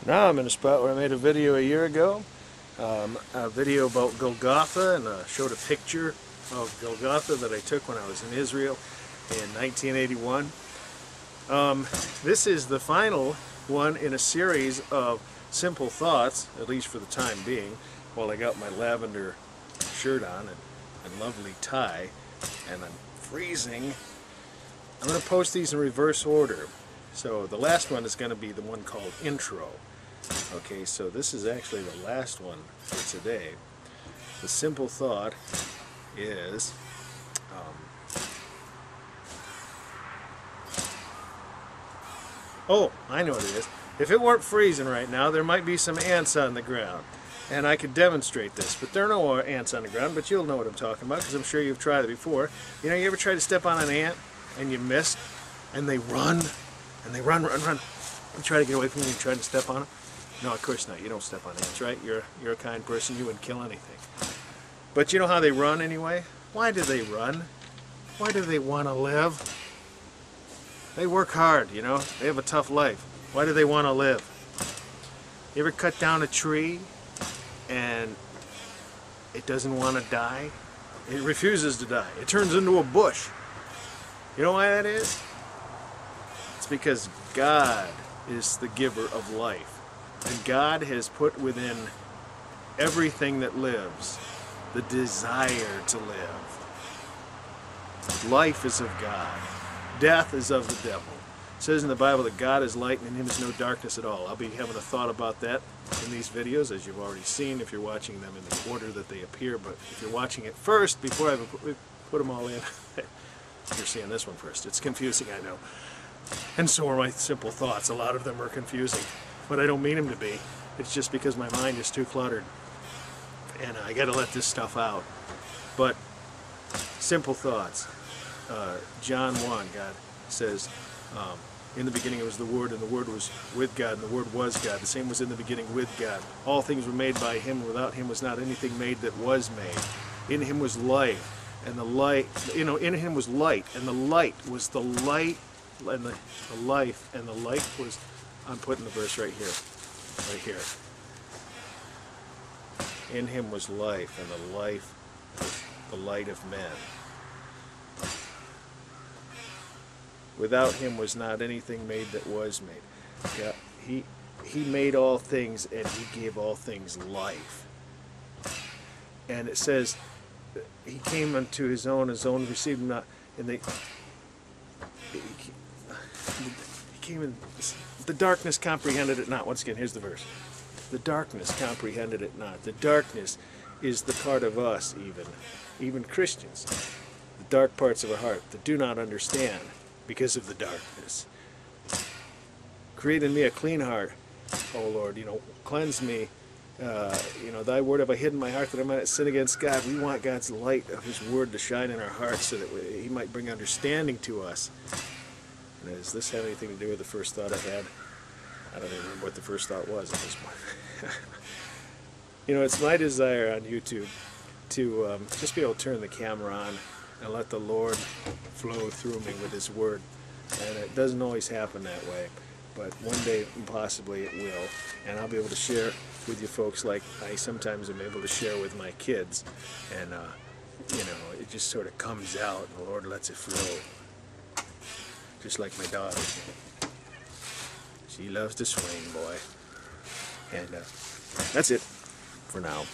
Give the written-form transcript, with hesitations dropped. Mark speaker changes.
Speaker 1: Now I'm in a spot where I made a video a year ago, a video about Golgotha, and showed a picture of Golgotha that I took when I was in Israel in 1981. This is the final one in a series of simple thoughts, at least for the time being, while I got my lavender shirt on and lovely tie, and I'm freezing. I'm going to post these in reverse order. So the last one is going to be the one called Intro. Okay, so this is actually the last one for today. The simple thought is oh, I know what it is. If it weren't freezing right now, there might be some ants on the ground. And I could demonstrate this, but there are no ants on the ground, but you'll know what I'm talking about because I'm sure you've tried it before. You know, you ever try to step on an ant and you miss, and they run, and they run. You try to get away from them and you try to step on them? No, of course not. You don't step on ants, right? You're a kind person. You wouldn't kill anything. But you know how they run anyway? Why do they run? Why do they want to live? They work hard, you know. They have a tough life. Why do they want to live? You ever cut down a tree and it doesn't want to die? It refuses to die. It turns into a bush. You know why that is? It's because God is the giver of life. And God has put within everything that lives the desire to live. Life is of God. Death is of the devil. It says in the Bible that God is light and in Him is no darkness at all. I'll be having a thought about that in these videos, as you've already seen if you're watching them in the order that they appear. But if you're watching it first, before I put them all in, you're seeing this one first. It's confusing, I know. And so are my simple thoughts. A lot of them are confusing. But I don't mean them to be. It's just because my mind is too cluttered. And I got to let this stuff out. But simple thoughts. John 1, God says, in the beginning it was the Word, and the Word was with God, and the Word was God. The same was in the beginning with God. All things were made by Him, and without Him was not anything made that was made. In Him was life, and the light, in Him was light, and the light was the light, and the life, and the light was, I'm putting the verse right here. In Him was life, and the life was the light of men. Without Him was not anything made that was made. God, He made all things, and He gave all things life. And it says, He came unto His own received Him not, and He came in, the darkness comprehended it not. Once again, here's the verse. The darkness comprehended it not. The darkness is the part of us, even Christians. The dark parts of our heart that do not understand because of the darkness. Create in me a clean heart, O Lord. Cleanse me. Thy word have I hidden in my heart that I might not sin against God. We want God's light of His word to shine in our hearts so that He might bring understanding to us. And does this have anything to do with the first thought I had? I don't even remember what the first thought was at this point. It's my desire on YouTube to just be able to turn the camera on and let the Lord flow through me with His Word. And it doesn't always happen that way, but one day possibly it will. And I'll be able to share with you folks like I sometimes am able to share with my kids. And, it just sort of comes out and the Lord lets it flow. Just like my daughter. She loves to swing, boy. And that's it for now.